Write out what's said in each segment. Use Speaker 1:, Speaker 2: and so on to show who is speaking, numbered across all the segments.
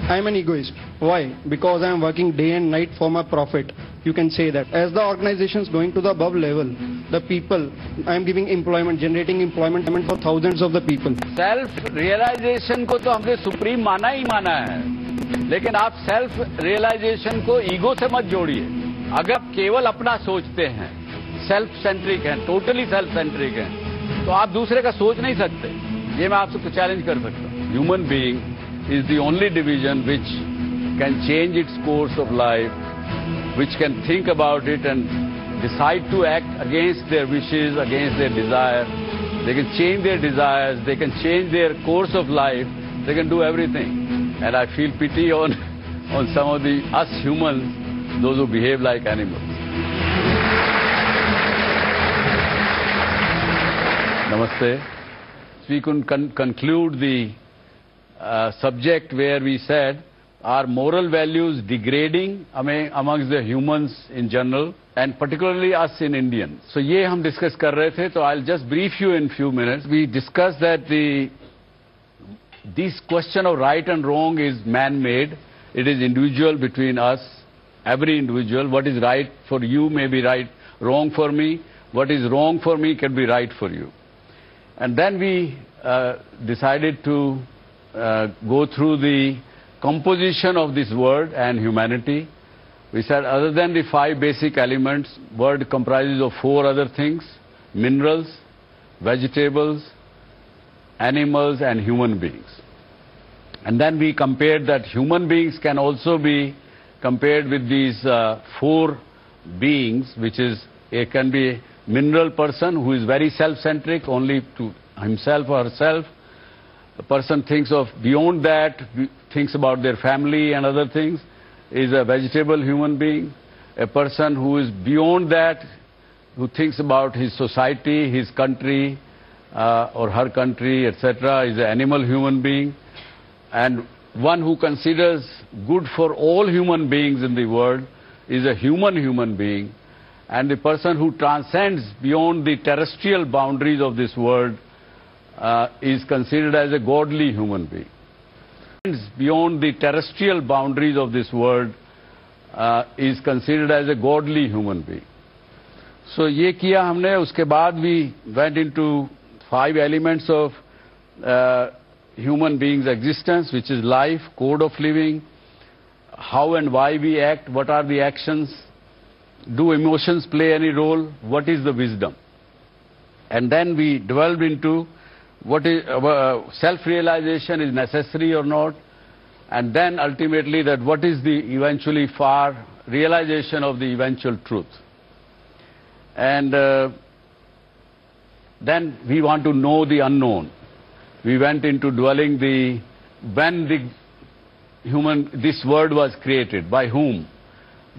Speaker 1: I am an egoist. Why? Because I am working day and night for my profit. You can say that. As the organization is going to the above level, the people, I am giving employment, generating employment for thousands of the people.
Speaker 2: Self realization को तो हमने supreme माना ही माना है, लेकिन आप self realization को ego से मत जोड़िए. अगर आप केवल अपना सोचते हैं, सेल्फ सेंट्रिक हैं, टोटली सेल्फ सेंट्रिक हैं, तो आप दूसरे का सोच नहीं सकते. ये मैं आपसे चैलेंज कर सकता हूं. Human being is the only division which can change its course of life, which can think about it and decide to act against their wishes, against their desire. They can change their desires, they can change their course of life, they can do everything. And I feel pity on some of us humans, those who behave like animals. Namaste. We can conclude the subject where we said, are moral values degrading amongst the humans in general and particularly us in Indians? So ये हम discuss कर रहे थे, so I'll just brief you in few minutes. We discussed that this question of right and wrong is man-made. It is individual between us, every individual. What is right for you may be wrong for me. What is wrong for me can be right for you. And then we decided to go through the composition of this word and humanity. We said other than the 5 basic elements, word comprises of 4 other things: minerals, vegetables, animals and human beings. And then we compared that human beings can also be compared with these 4 beings, which is, it can be a mineral person who is very self-centric, only to himself or herself. The person thinks of beyond that, thinks about their family and other things, is a vegetable human being. A person who is beyond that, who thinks about his society, his country, or her country, etc., is an animal human being. And one who considers good for all human beings in the world is a human being. And the person who transcends beyond the terrestrial boundaries of this world is considered as a godly human being. Beyond the terrestrial boundaries of this world is considered as a godly human being. So ये किया हमने. उसके बाद we went into 5 elements of human beings' existence, which is life, code of living, how and why we act, what are the actions, do emotions play any role, what is the wisdom. And then we delved into what is self-realization is necessary or not, and then ultimately that what is the eventually far realization of the eventual truth. And then we want to know the unknown. We went into dwelling when this word was created, by whom.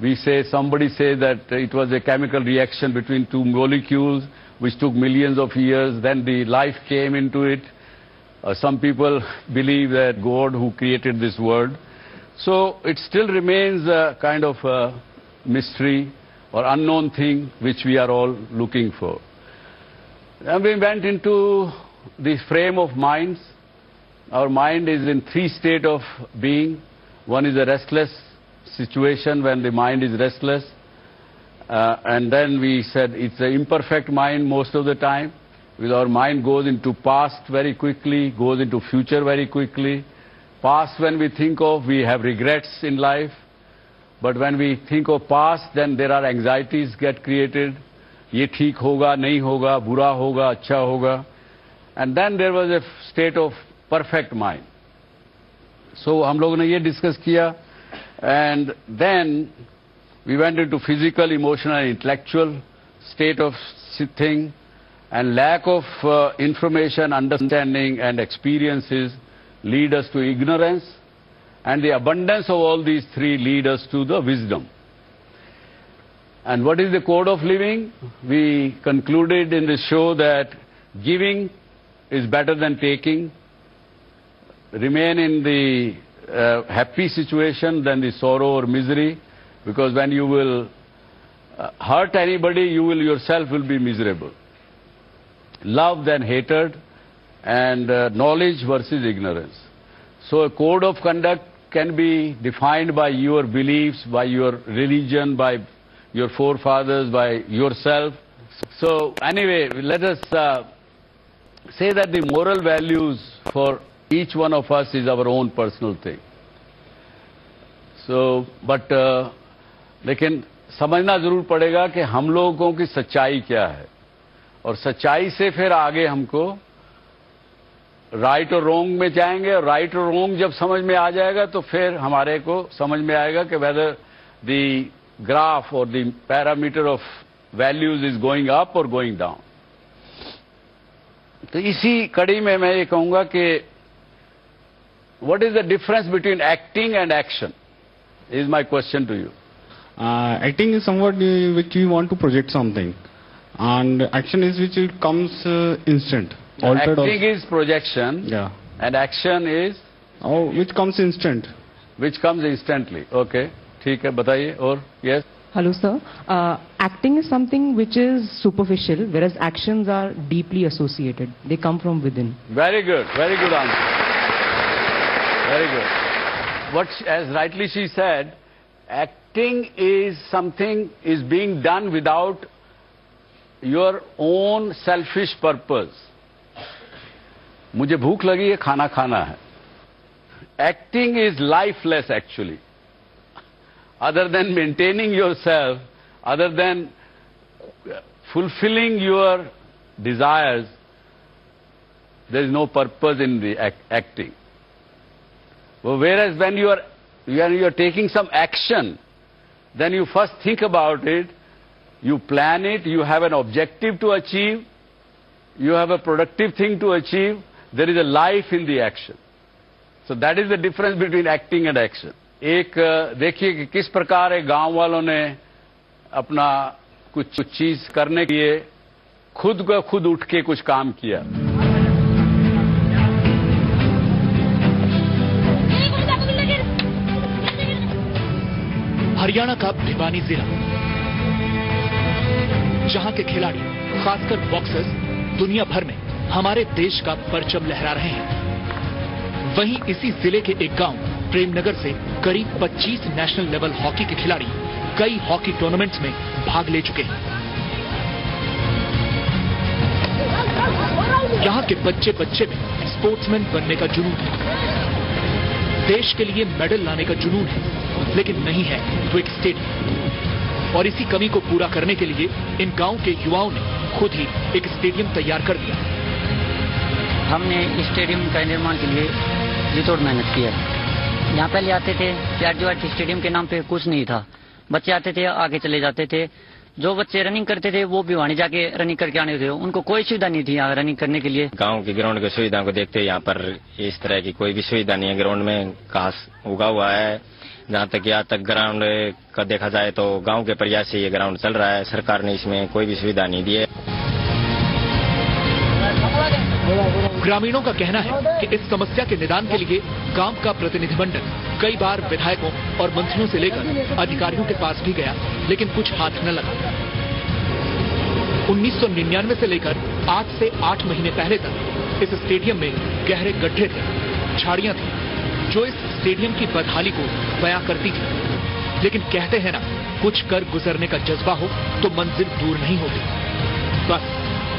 Speaker 2: We say, somebody say that it was a chemical reaction between 2 molecules which took millions of years, then the life came into it. Some people believe that God who created this world. So it still remains a kind of a mystery or unknown thing which we are all looking for. And we went into the frame of minds. Our mind is in 3 states of being. One is a restless situation, when the mind is restless. And then we said it's an imperfect mind most of the time, because our mind goes into past very quickly, goes into future very quickly. Past, when we think of, we have regrets in life. But when we think of past, then there are anxieties get created. Ye theek hoga, nahi hoga, bura hoga, acha hoga. And then there was a state of perfect mind. So हम लोगों ने ये discuss किया. And then we went into physical, emotional and intellectual state of thing, and lack of information, understanding and experiences lead us to ignorance, and the abundance of all these 3 lead us to the wisdom. And what is the code of living? We concluded in the show that giving is better than taking. Remain in the happy situation than the sorrow or misery. Because when you will hurt anybody, you will yourself will be miserable. Love than hatred, and knowledge versus ignorance. So a code of conduct can be defined by your beliefs, by your religion, by your forefathers, by yourself. So anyway, let us say that the moral values for each one of us is our own personal thing. So, but लेकिन समझना जरूर पड़ेगा कि हम लोगों की सच्चाई क्या है, और सच्चाई से फिर आगे हमको राइट और रोंग में जाएंगे, और राइट और रोंग जब समझ में आ जाएगा तो फिर हमारे को समझ में आएगा कि वेदर द ग्राफ और the parameter of values is going up और गोइंग डाउन. तो इसी कड़ी में मैं ये कहूंगा कि what is the difference between acting and action is my question to you.
Speaker 3: Acting is somewhat which we want to project something, and action is which it comes instant.
Speaker 2: Acting is projection,
Speaker 3: Yeah.
Speaker 2: and action is
Speaker 3: Which comes instant.
Speaker 2: which comes instantly. Okay, ठीक है, बताइए. और yes.
Speaker 4: Hello, sir. Acting is something which is superficial, whereas actions are deeply associated. They come from within.
Speaker 2: Very good answer. Very good. What, as rightly she said, acting is something is being done without your own selfish purpose. मुझे भूख लगी है, खाना खाना है. Acting is lifeless actually. Other than maintaining yourself, other than fulfilling your desires, there is no purpose in the acting. Well, whereas when you are taking some action, then you first think about it, you plan it, you have an objective to achieve, you have a productive thing to achieve, there is a life in the action. So that is the difference between acting and action. एक देखिए कि किस प्रकार एक गांव वालों ने अपना कुछ चीज करने के लिए खुद उठ के कुछ काम किया.
Speaker 5: हरियाणा का भिवानी जिला, जहां के खिलाड़ी खासकर बॉक्सर्स दुनिया भर में हमारे देश का परचम लहरा रहे हैं, वहीं इसी जिले के एक गांव प्रेमनगर से करीब 25 नेशनल लेवल हॉकी के खिलाड़ी कई हॉकी टूर्नामेंट्स में भाग ले चुके हैं. यहां के बच्चे में स्पोर्ट्समैन बनने का जुनून है, देश के लिए मेडल लाने का जुनून है, लेकिन नहीं है तो एक स्टेडियम. और इसी कमी को पूरा करने के लिए इन गांव के युवाओं ने खुद ही एक स्टेडियम तैयार कर दिया.
Speaker 6: हमने इस स्टेडियम का निर्माण के लिए जी तोड़ मेहनत की है. यहाँ पहले आते थे PRGOIT स्टेडियम के नाम पे कुछ नहीं था. बच्चे आते थे, आगे चले जाते थे. जो बच्चे रनिंग करते थे वो भी वहां जाके रनिंग करके आने थे. उनको कोई सुविधा नहीं थी यहाँ रनिंग करने के लिए.
Speaker 7: गांव की ग्राउंड की सुविधा को देखते यहाँ पर इस तरह की कोई भी सुविधा नहीं है. ग्राउंड में घास उगा हुआ है. जहाँ तक यहाँ तक ग्राउंड का देखा जाए तो गांव के प्रयास से ये ग्राउंड चल रहा है. सरकार ने इसमें कोई भी सुविधा नहीं दी है.
Speaker 5: ग्रामीणों का कहना है कि इस समस्या के निदान के लिए गांव का प्रतिनिधिमंडल कई बार विधायकों और मंत्रियों से लेकर अधिकारियों के पास भी गया, लेकिन कुछ हाथ न लगा. 1999 से लेकर आज से 8 महीने पहले तक इस स्टेडियम में गहरे गड्ढे थे, झाड़ियां थी, जो इस स्टेडियम की बदहाली को बयां करती थी. लेकिन कहते हैं ना, कुछ कर गुजरने का जज्बा हो तो मंजिल दूर नहीं होती. बस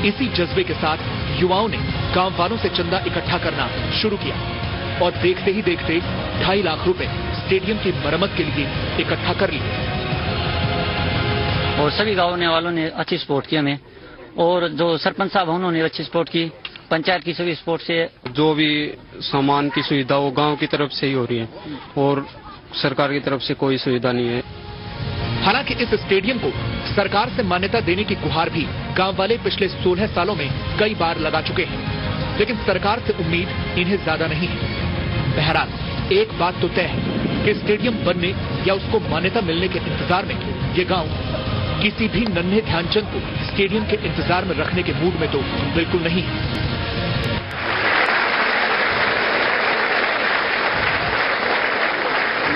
Speaker 5: इसी जज्बे के साथ युवाओं ने गांव वालों से चंदा इकट्ठा करना शुरू किया और देखते ही देखते 2.5 लाख रुपए स्टेडियम की मरम्मत के लिए इकट्ठा कर लिए.
Speaker 6: और सभी गांव वालों ने अच्छी सपोर्ट की हमें, और जो सरपंच साहब उन्होंने अच्छी सपोर्ट की. पंचायत की सभी सपोर्ट से
Speaker 8: जो भी सामान की सुविधा वो गांव की तरफ से ही हो रही है, और सरकार की तरफ से कोई सुविधा नहीं है.
Speaker 5: हालांकि इस स्टेडियम को सरकार से मान्यता देने की गुहार भी गांव वाले पिछले 16 सालों में कई बार लगा चुके हैं, लेकिन सरकार से उम्मीद इन्हें ज्यादा नहीं है. बहरहाल एक बात तो तय है कि स्टेडियम बनने या उसको मान्यता मिलने के इंतजार में ये गांव किसी भी नन्हे ध्यानचंद को स्टेडियम के इंतजार में रखने के मूड में तो बिल्कुल नहीं है.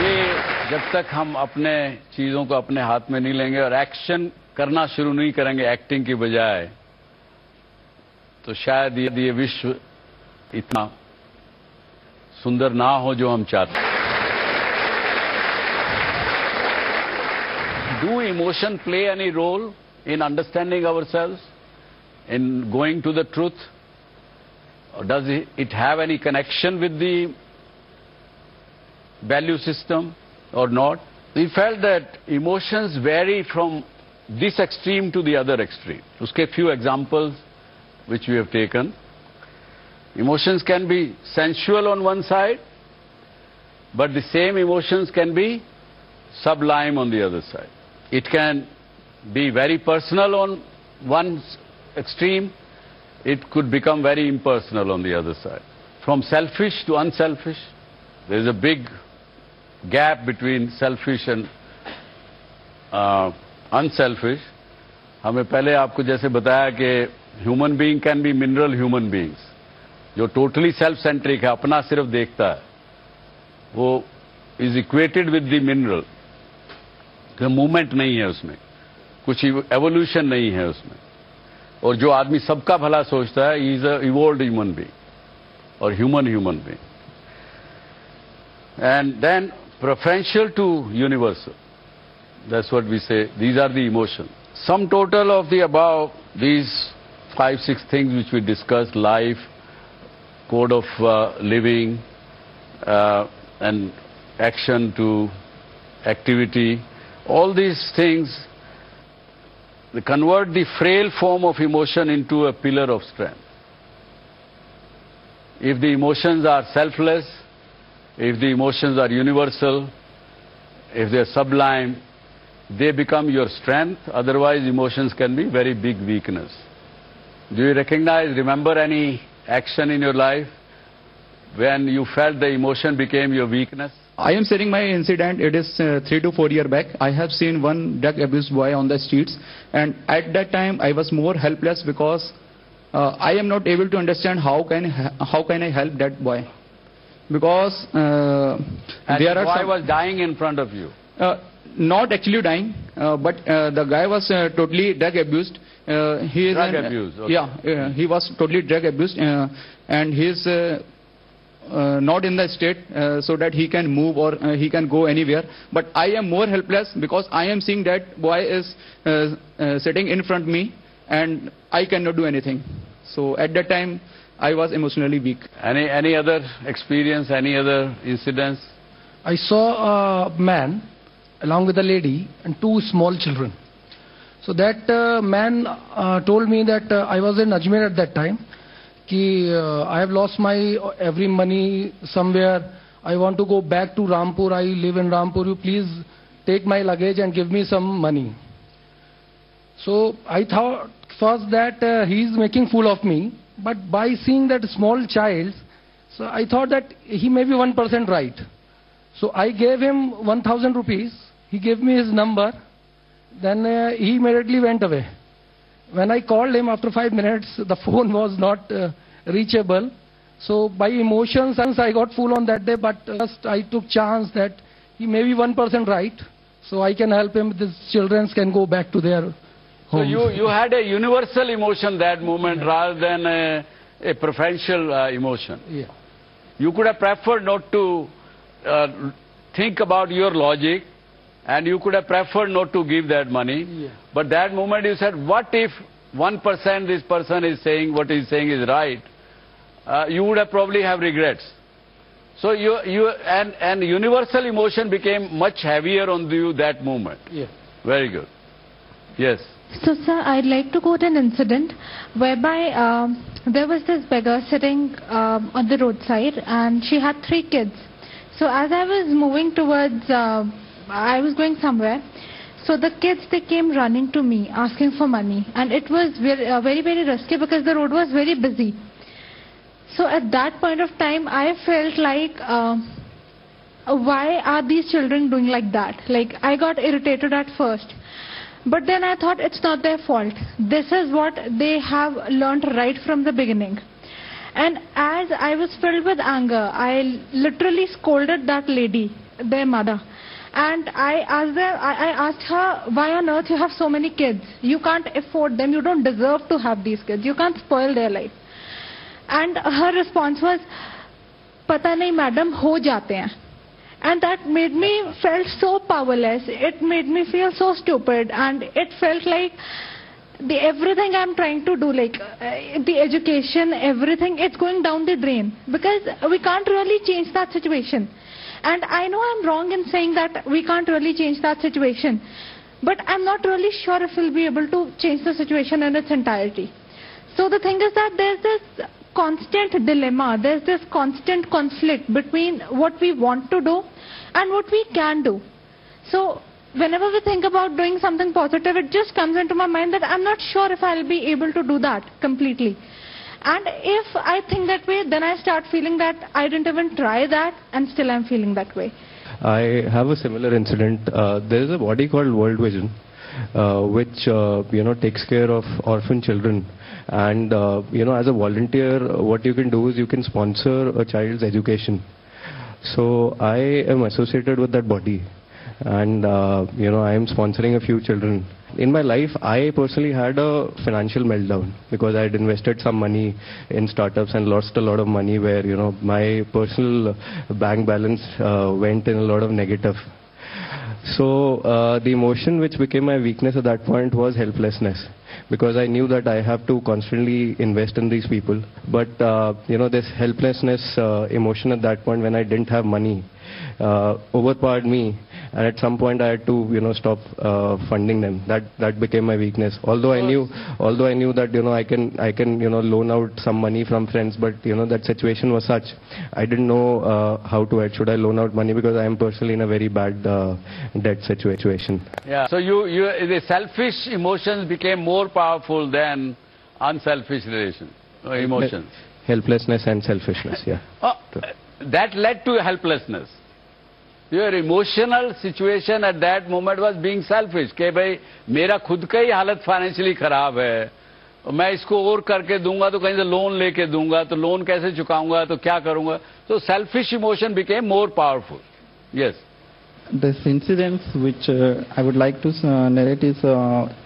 Speaker 2: ये जब तक हम अपने चीजों को अपने हाथ में नहीं लेंगे और एक्शन करना शुरू नहीं करेंगे एक्टिंग की बजाय, तो शायद ये विश्व इतना सुंदर ना हो जो हम चाहते हैं. do emotion play any role in understanding ourselves, in going to the truth? Or does it have any connection with the value system or not? We felt that emotions vary from this extreme to the other extreme. Uske few examples which we have taken. Emotions can be sensual on one side, but the same emotions can be sublime on the other side. It can be very personal on one extreme, it could become very impersonal on the other side. From selfish to unselfish, there is a big gap between selfish and unselfish. हमें पहले आपको जैसे बताया कि human being can be mineral human beings, जो totally self centric है, अपना सिर्फ देखता है, वो is equated with the mineral. Movement नहीं है उसमें, कुछ एवोल्यूशन नहीं है उसमें. और जो आदमी सबका भला सोचता है, he is a evolved human being और human being. And then preferential to universal. That's what we say. These are the emotions. Sum total of the above, these 5-6 things which we discussed, life, code of living, and action to activity, all these things, they convert the frail form of emotion into a pillar of strength. If the emotions are selfless, if the emotions are universal, if they are sublime, they become your strength. Otherwise, emotions can be very big weakness. Do you recognize, remember any action in your life when you felt the emotion became your weakness?
Speaker 9: I am sharing my incident. It is 3 to 4 years back. I have seen one drug abused boy on the streets, and at that time I was more helpless because I am not able to understand how can I help that boy. Because there are
Speaker 2: boy was dying in front of you.
Speaker 9: Not actually dying, but the guy was totally drug abused. He is
Speaker 2: drug abused. Okay.
Speaker 9: Yeah, he was totally drug abused, and he is not in the state so that he can move or he can go anywhere. But I am more helpless because I am seeing that boy is sitting in front of me, and I cannot do anything. So at that time, I was emotionally weak.
Speaker 2: Any other experience, any other incidents?
Speaker 10: I saw a man along with a lady and 2 small children. So that man told me that I was in Ajmer at that time. I have lost my every money somewhere. I want to go back to Rampur. I live in Rampur. You please take my luggage and give me some money. So I thought first that he is making fool of me. But by seeing that small child, so I thought that he may be 1% right. So I gave him 1,000 rupees. He gave me his number. Then he immediately went away. When I called him after 5 minutes, the phone was not reachable. So by emotions, I got fool on that day. But first I took chance that he may be 1% right. So I can help him. These children can go back to their
Speaker 2: So you had a universal emotion that moment rather than a preferential emotion.
Speaker 10: Yeah.
Speaker 2: You could have preferred not to think about your logic, and you could have preferred not to give that money.
Speaker 10: Yeah.
Speaker 2: But that moment you said, what if 1% this person is saying, what he's saying is right? You would have probably have regrets. So and universal emotion became much heavier on you that moment.
Speaker 10: Yeah.
Speaker 2: Very good. Yes.
Speaker 11: So, sir, I'd like to quote an incident whereby there was this beggar sitting on the roadside, and she had 3 kids. So, as I was moving towards, I was going somewhere. So, the kids, they came running to me, asking for money. And it was very, very risky because the road was very busy. So, at that point of time, I felt like, why are these children doing like that? Like, I got irritated at first. But then I thought it's not their fault. This is what they have learnt right from the beginning. And as I was filled with anger, I literally scolded that lady, their mother. And I asked her, why on earth you have so many kids? You can't afford them. You don't deserve to have these kids. You can't spoil their life. And her response was, Pata nahi madam, ho jate hain. And that made me felt so powerless. It made me feel so stupid, and it felt like everything I'm trying to do, like the education, everything, it's going down the drain, because we can't really change that situation. And I know I'm wrong in saying that we can't really change that situation, but I'm not really sure if we'll be able to change the situation in its entirety. So the thing is that there's this constant dilemma, there's this constant conflict between what we want to do and what we can do. So whenever we think about doing something positive, it just comes into my mind that I'm not sure if I'll be able to do that completely. And if I think that way, then I start feeling that I didn't even try that, and still I'm feeling that way.
Speaker 12: I have a similar incident. There is a body called World Vision, which takes care of orphan children. And as a volunteer, what you can do is you can sponsor a child's education. So I am associated with that body, and I am sponsoring a few children. In my life, I personally had a financial meltdown because I had invested some money in startups and lost a lot of money, where my personal bank balance went in a lot of negative. So the emotion which became my weakness at that point was helplessness, because I knew that I have to constantly invest in these people. But this helplessness emotion at that point, when I didn't have money, overpowered me, and at some point I had to stop funding them. That became my weakness. Although I knew that I can loan out some money from friends, but that situation was such, I didn't know how to act. Should I loan out money, because I am personally in a very bad debt situation.
Speaker 2: Yeah. So the selfish emotions became more powerful than unselfish emotions.
Speaker 12: Helplessness and selfishness. Yeah.
Speaker 2: That led to helplessness. Your emotional situation at that moment was being selfish. कि भाई मेरा खुद का ही हालत financially खराब है, मैं इसको और करके दूंगा तो कहीं से लोन लेके दूंगा, तो लोन कैसे चुकाऊंगा, तो क्या करूंगा. So selfish emotion became more powerful. Yes.
Speaker 13: This incident which I would like to narrate is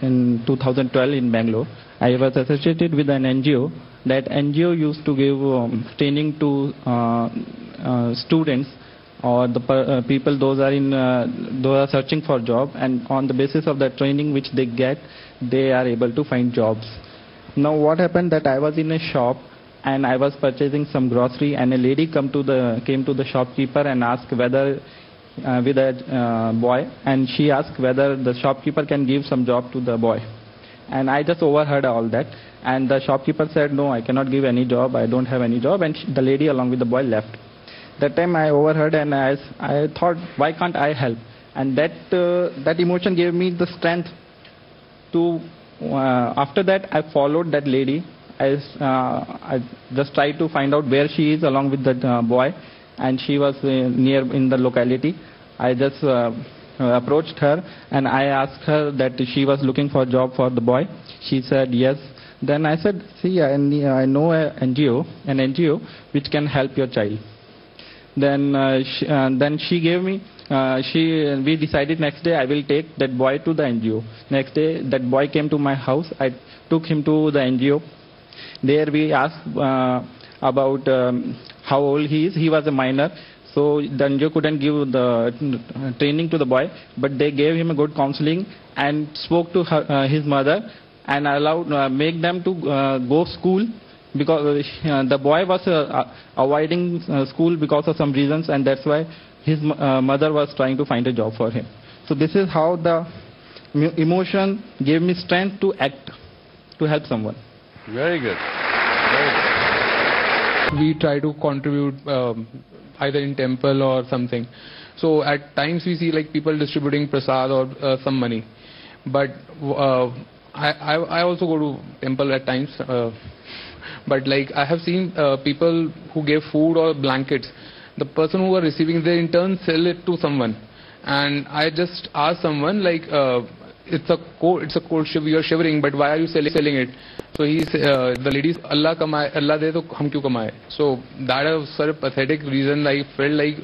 Speaker 13: in 2012 in Bangalore. I was associated with an NGO. That NGO used to give training to students or the people those are searching for job, and on the basis of the training which they get, they are able to find jobs. Now what happened that I was in a shop and I was purchasing some grocery, and a lady came to the shopkeeper and asked whether with a boy, and she asked whether the shopkeeper can give some job to the boy. And I just overheard all that, and the shopkeeper said, no, I cannot give any job, I don't have any job, and the lady along with the boy left. That time I overheard, and I thought, why can't I help? And that emotion gave me the strength to, after that I followed that lady. I just tried to find out where she is along with that boy, and she was near in the locality. I just approached her and I asked her that she was looking for a job for the boy. She said yes. Then I said, see, I know an NGO which can help your child. Then she gave me, we decided next day I will take that boy to the NGO. Next day that boy came to my house. I took him to the NGO. There we asked about how old he is. He was a minor, so the NGO couldn't give the training to the boy, but they gave him a good counseling and spoke to his mother and allowed make them to go school, because the boy was avoiding school because of some reasons, and that's why his mother was trying to find a job for him. So this is how the emotion gave me strength to act, to help someone.
Speaker 2: Very good.
Speaker 14: We try to contribute either in temple or something. So at times we see like people distributing prasad or some money. But I also go to temple at times. But like I have seen people who gave food or blankets. The person who are receiving, they in turn sell it to someone. And I just asked someone like, it's a cold we are shivering, but why are you selling it? So the lady, Allah de to hum kyun kamaye. So that is such a pathetic reason. I felt like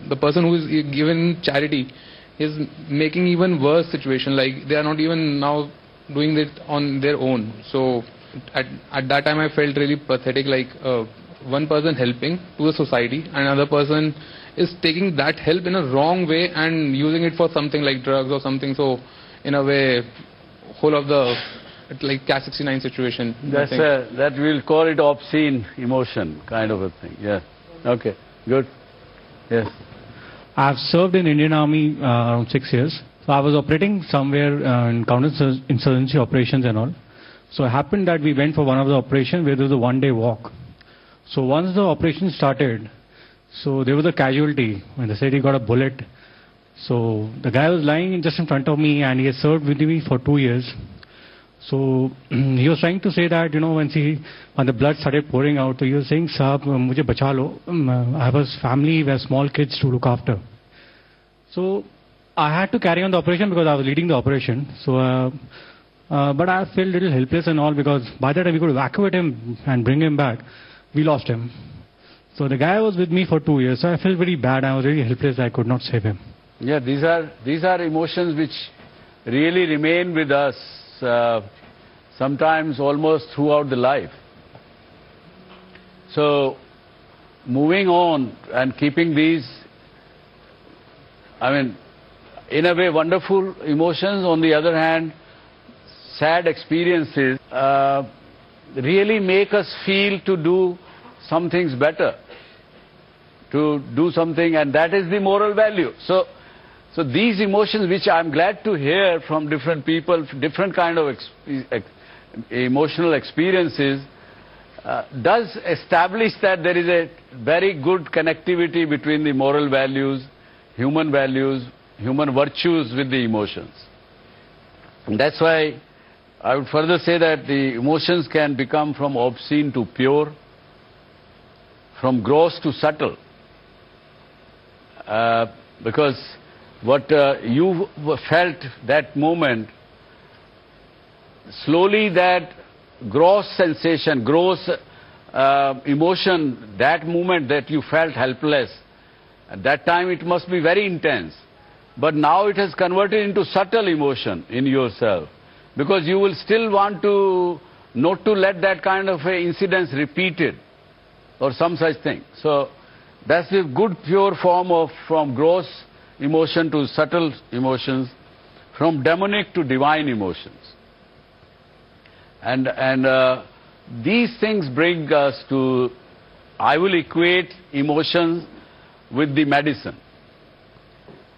Speaker 14: the person who is given charity is making even worse situation. Like they are not even now doing it on their own. So at that time I felt really pathetic. Like one person helping to the society, and another person is taking that help in a wrong way and using it for something like drugs or something. So in a way, whole of the like Cat 69 situation.
Speaker 2: That's that we'll call it obscene emotion kind of a thing. Yeah. Okay. Good. Yes.
Speaker 15: I've served in Indian Army around 6 years. So I was operating somewhere in counterinsurgency operations and all. So it happened that we went for one of the operations where there was a one-day walk. So once the operation started, so there was a casualty when they said he got a bullet. So the guy was lying just in front of me and he has served with me for 2 years. So he was trying to say that, you know, when the blood started pouring out, so he was saying, Sahab, mujhe bacha lo. I have a family, we have small kids to look after. So I had to carry on the operation because I was leading the operation. So, but I felt a little helpless and all because by the time we could evacuate him and bring him back, we lost him. So the guy was with me for 2 years. So I felt very bad. I was really helpless. I could not save him.
Speaker 2: Yeah, these are emotions which really remain with us sometimes almost throughout the life. So moving on and keeping these, I mean, in a way wonderful emotions, on the other hand, sad experiences really make us feel to do some things better, to do something, and that is the moral value. So these emotions, which I'm glad to hear from different people, different kind of emotional experiences, does establish that there is a very good connectivity between the moral values, human virtues with the emotions. And that's why I would further say that the emotions can become from obscene to pure, from gross to subtle. Because what you felt that moment, slowly that gross sensation, gross emotion, that moment that you felt helpless, at that time it must be very intense. But now it has converted into subtle emotion in yourself. Because you will still want to not to let that kind of incidents repeated or some such thing. So that's the good pure form of from gross emotion to subtle emotions, from demonic to divine emotions. And these things bring us to, I will equate emotions with the medicine.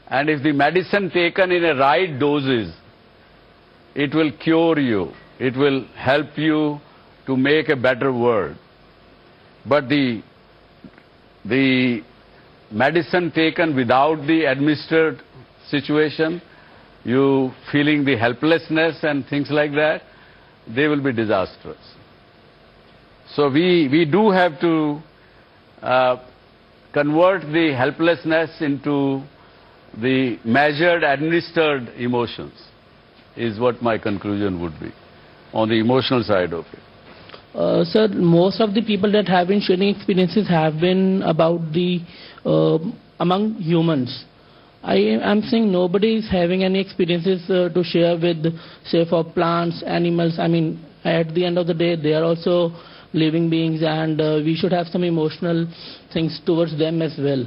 Speaker 2: And if the medicine taken in a right doses, it will cure you. It will help you to make a better world. But the medicine taken without the administered situation, you feeling the helplessness and things like that, they will be disastrous. So we do have to convert the helplessness into the measured, administered emotions, is what my conclusion would be on the emotional side of it.
Speaker 16: Sir, most of the people that have been sharing experiences have been about the among humans. I'm saying nobody is having any experiences to share with, say, for plants, animals. I mean, at the end of the day, they are also living beings, and we should have some emotional things towards them as well.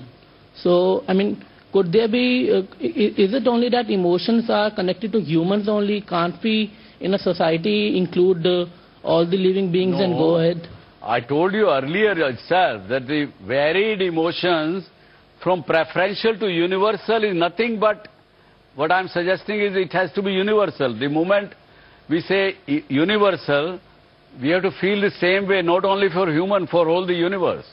Speaker 16: So, I mean, could there be, is it only that emotions are connected to humans only? Can't we, in a society, include all the living beings and go ahead?
Speaker 2: I told you earlier itself that the varied emotions from preferential to universal is nothing but, what I'm suggesting is it has to be universal. The moment we say universal, we have to feel the same way, not only for human, for all the universe.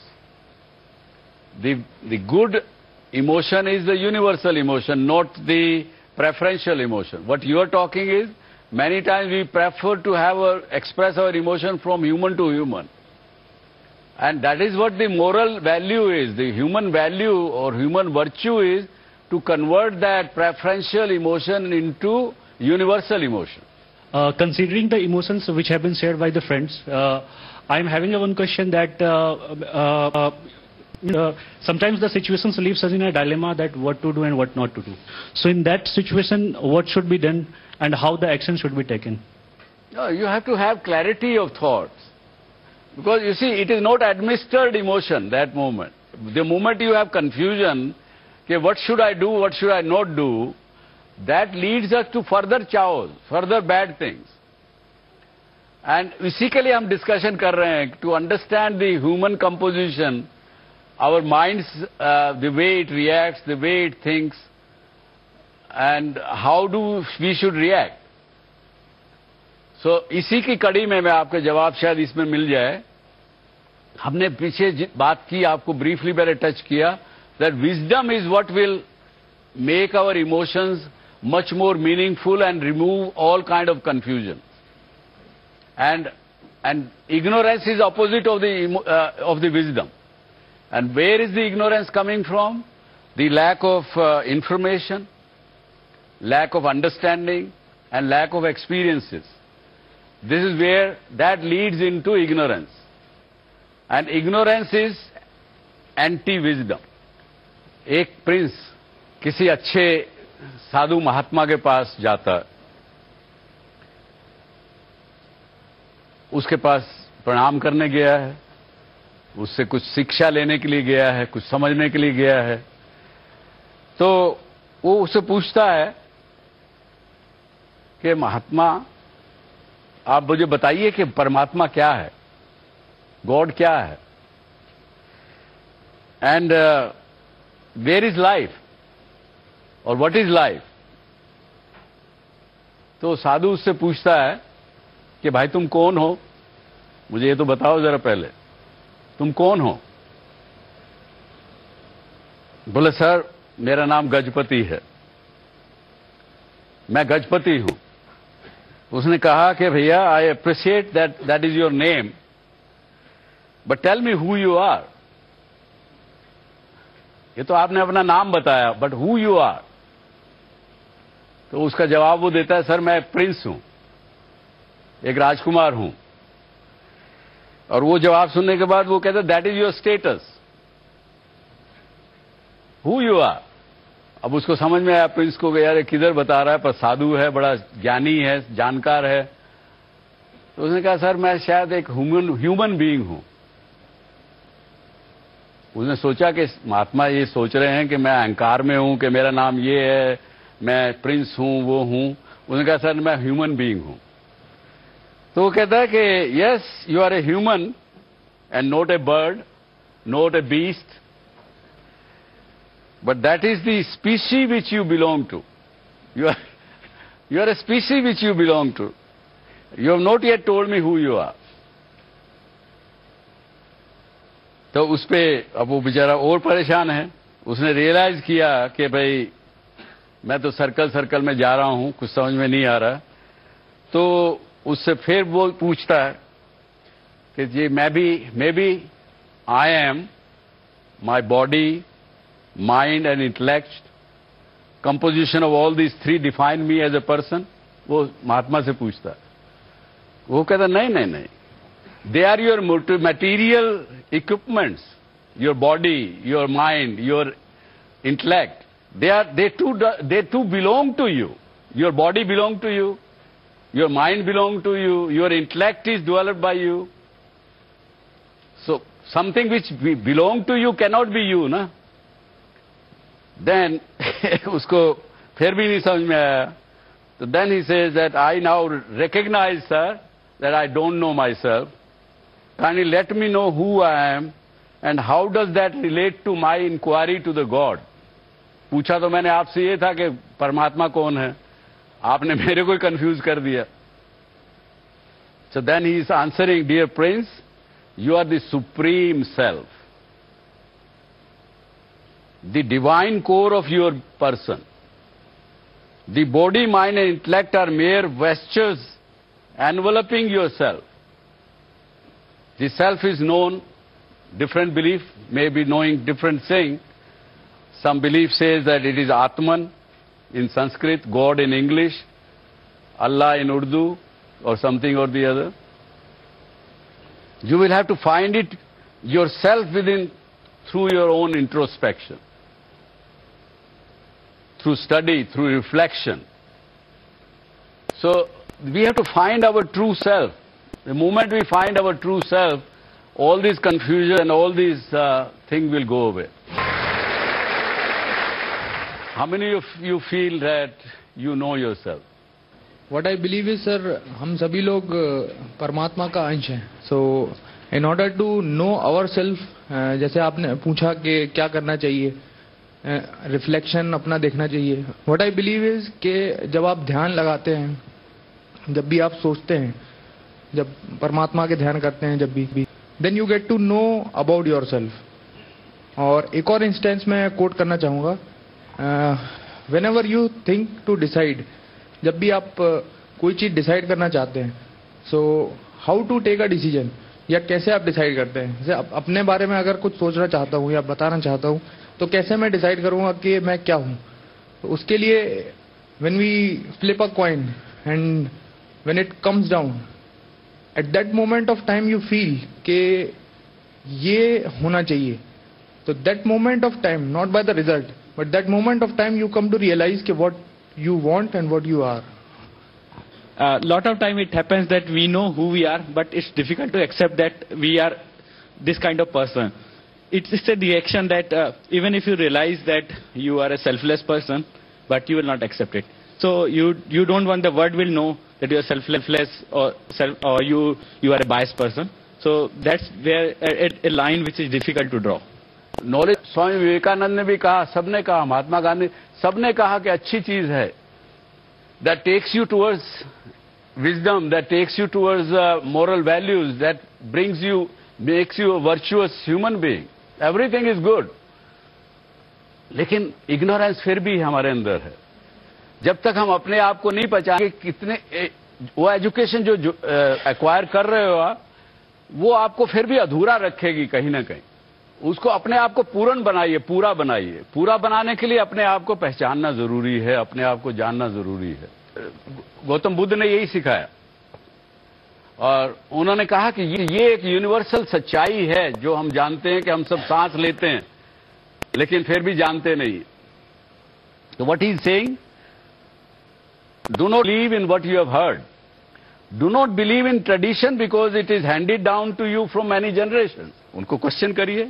Speaker 2: The good emotion is the universal emotion, not the preferential emotion. What you are talking is, many times we prefer to express our emotion from human to human. And that is what the moral value is. The human value or human virtue is to convert that preferential emotion into universal emotion.
Speaker 15: Considering the emotions which have been shared by the friends, I am having one question that sometimes the situations leaves us in a dilemma that what to do and what not to do. So in that situation, what should be done and how the action should be taken?
Speaker 2: No, you have to have clarity of thoughts. Because you see, it is not administered emotion, that moment. The moment you have confusion, okay, what should I do, what should I not do, that leads us to further chaos, further bad things. And इसी के लिए हम discussion कर रहे हैं to understand the human composition, our minds, the way it reacts, the way it thinks, and how do we should react. So इसी की कड़ी में मैं आपके जवाब शायद इसमें मिल जाए. हमने पीछे बात की, आपको briefly मैंने touch किया, that wisdom is what will make our emotions much more meaningful and remove all kind of confusion. And ignorance is opposite of the wisdom. And where is the ignorance coming from? The lack of information, lack of understanding, and lack of experiences. This is where that leads into ignorance. And ignorance is anti-wisdom. एक Prince किसी अच्छे साधु महात्मा के पास जाता है, उसके पास प्रणाम करने गया है, उससे कुछ शिक्षा लेने के लिए गया है, कुछ समझने के लिए गया है. तो वो उससे पूछता है कि महात्मा आप मुझे बताइए कि परमात्मा क्या है, गॉड क्या है, एंड वेयर इज लाइफ और व्हाट इज लाइफ. तो साधु उससे पूछता है कि भाई तुम कौन हो, मुझे ये तो बताओ जरा पहले, तुम कौन हो. बोले सर मेरा नाम गजपति है, मैं गजपति हूं. उसने कहा कि भैया I appreciate that is your name, but tell me who you are. ये तो आपने अपना नाम बताया, बट हु यू आर. तो उसका जवाब वो देता है, सर मैं प्रिंस हूं, एक राजकुमार हूं. और वो जवाब सुनने के बाद वो कहता है that is your status, who you are. अब उसको समझ में आया प्रिंस को कि यार किधर बता रहा है, पर साधु है, बड़ा ज्ञानी है, जानकार है. तो उसने कहा सर मैं शायद एक ह्यूमन बीइंग हूं. उसने सोचा कि महात्मा ये सोच रहे हैं कि मैं अहंकार में हूं, कि मेरा नाम ये है, मैं प्रिंस हूं, वो हूं. उसने कहा सर मैं ह्यूमन बीइंग हूं. तो वो कहता है कि yes you are a human and not a bird, not a beast, but that is the species which you belong to. You are a species which you belong to. You have not yet told me who you are. तो उस पे अब वो बेचारा और परेशान है. उसने रियलाइज किया कि भाई मैं तो सर्कल में जा रहा हूं, कुछ समझ में नहीं आ रहा. तो उससे फिर वो पूछता है कि जी मैं भी I am my body, mind and intellect, composition of all these three define me as a person. वो महात्मा से पूछता है. वो कहता नहीं, they are your material equipments, your body, your mind, your intellect. They too belong to you. Your body belong to you, your mind belong to you, your intellect is developed by you. So something which belong to you cannot be you, na? Then usko फिर भी नहीं समझ में आया. So then he says that I now recognize, sir, that I don't know myself. Kindly let me know who I am and how does that relate to my inquiry to the God. पूछा तो मैंने आपसे ये था कि परमात्मा कौन है, आपने मेरे को कंफ्यूज कर दिया. So then he is answering, dear prince, you are the supreme self, the divine core of your person. The body, mind and intellect are mere vestures enveloping yourself. The self is known, different belief may be knowing different thing. Some belief says that it is Atman in Sanskrit, God in English, Allah in Urdu, or something or the other. You will have to find it yourself within through your own introspection, through study, through reflection. So we have to find our true self. The moment we find our true self, all this confusion and all these things will go away. How many of you feel that you know yourself?
Speaker 14: What I believe is, sir, हम सभी लोग परमात्मा का अंश हैं. So, in order to know ourselves, जैसे आपने पूछा कि क्या करना चाहिए, रिफ्लेक्शन अपना देखना चाहिए. What I believe is कि जब आप ध्यान लगाते हैं, जब भी आप सोचते हैं, जब परमात्मा के ध्यान करते हैं, जब भी then you get to know about yourself. और एक और इंस्टेंस मैं कोट करना चाहूँगा. Whenever you think to decide, जब भी आप कोई चीज डिसाइड करना चाहते हैं, so how to take a decision, या कैसे आप डिसाइड करते हैं. जैसे अपने बारे में अगर कुछ सोचना चाहता हूँ या बताना चाहता हूँ, तो कैसे मैं डिसाइड करूँगा कि मैं क्या हूँ. तो उसके लिए when we flip a coin and when it comes down, at that moment of time you feel कि ये होना चाहिए. तो that moment of time, not by the result, but that moment of time you come to realize कि what you want and what you are.
Speaker 13: Lot of time it happens that we know who we are, but it's difficult to accept that we are this kind of person. It's a reaction that even if you realize that you are a selfless person, but you will not accept it. So you don't want the world will know that you are selfless or you are a biased person. So that's where a line which is difficult to draw.
Speaker 2: Knowledge Swami Vivekananda ने भी कहा, सबने कहा, महात्मा गांधी, सबने कहा कि अच्छी चीज है, that takes you towards wisdom, that takes you towards moral values, that brings you, makes you a virtuous human being. Everything is good. लेकिन इग्नोरेंस फिर भी हमारे अंदर है. जब तक हम अपने आप को नहीं पहचानेंगे, कितने वो एजुकेशन जो एक्वायर कर रहे हो, वो आपको फिर भी अधूरा रखेगी कहीं ना कहीं. उसको अपने आप को पूर्ण बनाइए, पूरा बनाइए. पूरा बनाने के लिए अपने आप को पहचानना जरूरी है, अपने आप को जानना जरूरी है. गौतम बुद्ध ने यही सिखाया, और उन्होंने कहा कि ये एक यूनिवर्सल सच्चाई है जो हम जानते हैं कि हम सब सांस लेते हैं, लेकिन फिर भी जानते नहीं. तो what he is saying, do not believe in what you have heard, do not believe in tradition because it is handed down to you from many generation. उनको क्वेश्चन करिए,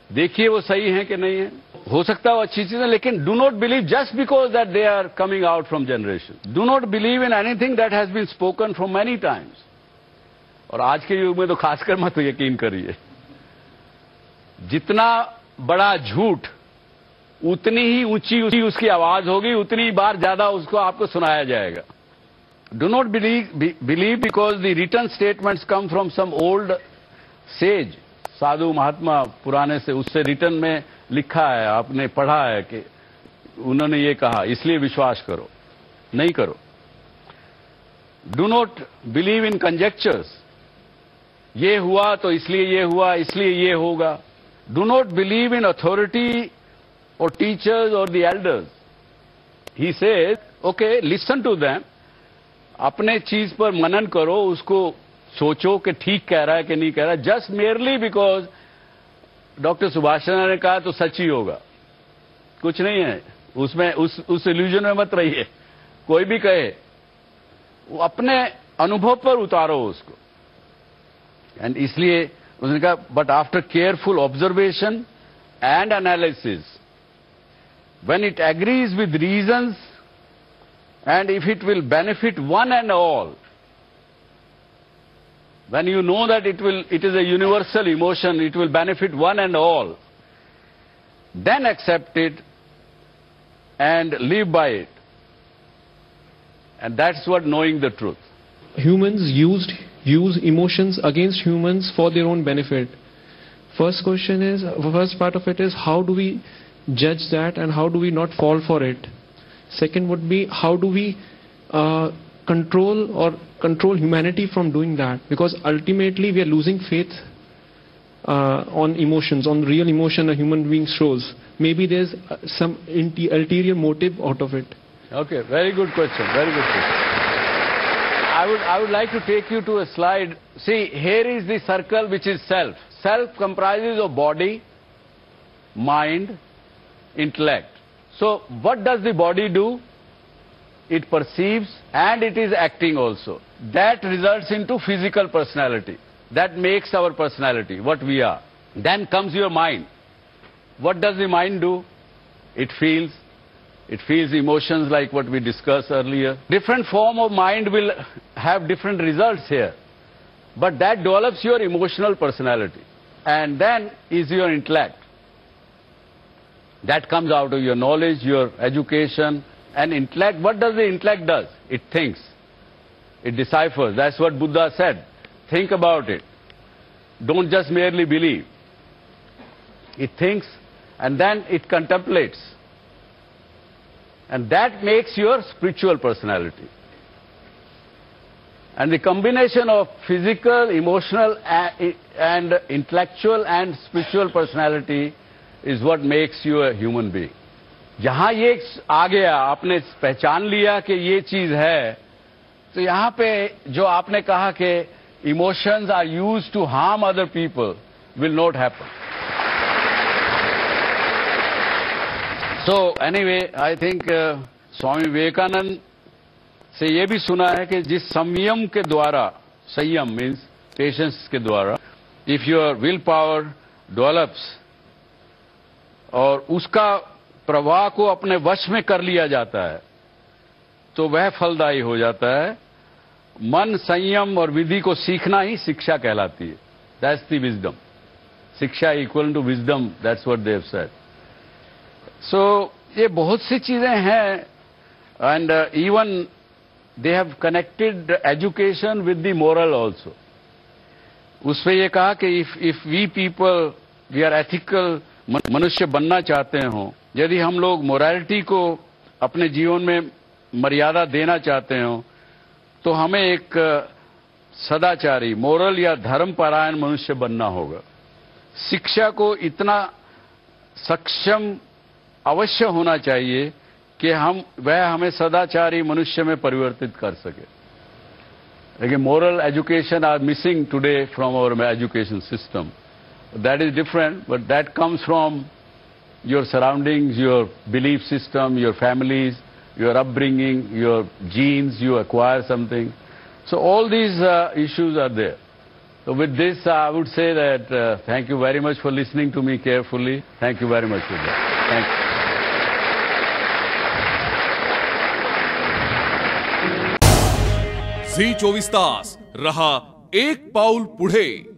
Speaker 2: देखिए वो सही है कि नहीं है. हो सकता है वो अच्छी चीज है, लेकिन do not believe just because that they are coming out from generation. Do not believe in anything that has been spoken from many times. और आज के युग में तो खासकर मत यकीन करिए. जितना बड़ा झूठ, उतनी ही ऊंची उसकी आवाज होगी, उतनी बार ज्यादा उसको आपको सुनाया जाएगा. Do not believe because the written statements come from some old sages, साधु महात्मा पुराने से, उससे रिटर्न में लिखा है, आपने पढ़ा है कि उन्होंने ये कहा, इसलिए विश्वास करो. नहीं करो. Do not believe in conjectures, ये हुआ तो इसलिए ये हुआ, इसलिए ये होगा. Do not believe in authority और टीचर्स और the elders. He says, okay, listen to them, अपने चीज पर मनन करो, उसको सोचो कि ठीक कह रहा है कि नहीं कह रहा है. Just merely because doctor Subhash Chandra ने कहा तो सच ही होगा, कुछ नहीं है उसमें. उस इल्यूजन में मत रहिए. कोई भी कहे, वो अपने अनुभव पर उतारो उसको. एंड इसलिए उसने कहा, but after careful observation and analysis, when it agrees with reasons and if it will benefit one and all, when you know that it is a universal emotion, it will benefit one and all, then accept it and live by it. And that's what knowing the truth.
Speaker 17: Humans use emotions against humans for their own benefit. First part of it is, how do we judge that and how do we not fall for it? Second would be, how do we control humanity from doing that? Because ultimately we are losing faith on emotions, on real emotion a human being shows. Maybe there's some ulterior motive out of it.
Speaker 2: Okay, very good question, very good question. I would like to take you to a slide. See, here is the circle which is self. Self comprises of body, mind, intellect. So what does the body do? It perceives and it is acting also. That results into physical personality. That makes our personality, what we are. Then comes your mind. What does the mind do? It feels emotions like what we discussed earlier. Different form of mind will have different results here. But that develops your emotional personality. And then is your intellect. That comes out of your knowledge, your education. And intellect, what does the intellect do? It thinks. It deciphers. That's what Buddha said. Think about it. Don't just merely believe. It thinks and then it contemplates. And that makes your spiritual personality. And the combination of physical, emotional, and intellectual and spiritual personality is what makes you a human being. जहां ये आ गया, आपने पहचान लिया कि ये चीज है, तो यहां पे जो आपने कहा कि emotions are used to harm other people will not happen. So anyway, I think Swami Vivekananda से ये भी सुना है कि जिस संयम के द्वारा, संयम मीन्स पेशेंस के द्वारा, if your will power develops और उसका प्रवाह को अपने वश में कर लिया जाता है, तो वह फलदायी हो जाता है. मन, संयम और विधि को सीखना ही शिक्षा कहलाती है. That's the wisdom. शिक्षा equal to wisdom, that's what they have said. So ये बहुत सी चीजें हैं. And even they have connected education with the moral also. उसमें ये कहा कि if we people we are ethical, मनुष्य बनना चाहते हो, यदि हम लोग मोरालिटी को अपने जीवन में मर्यादा देना चाहते हो, तो हमें एक सदाचारी, मोरल या धर्मपरायण मनुष्य बनना होगा. शिक्षा को इतना सक्षम अवश्य होना चाहिए कि वह हमें सदाचारी मनुष्य में परिवर्तित कर सके. लेकिन moral education are missing today from our education system. That is different, but that comes from your surroundings, your belief system, your families, your upbringing, your genes, you acquire something. So all these issues are there. So with this, I would say that thank you very much for listening to me carefully. Thank you very much for that. Thank you.
Speaker 18: झी 24 तास रहा एक पाऊल पुढे.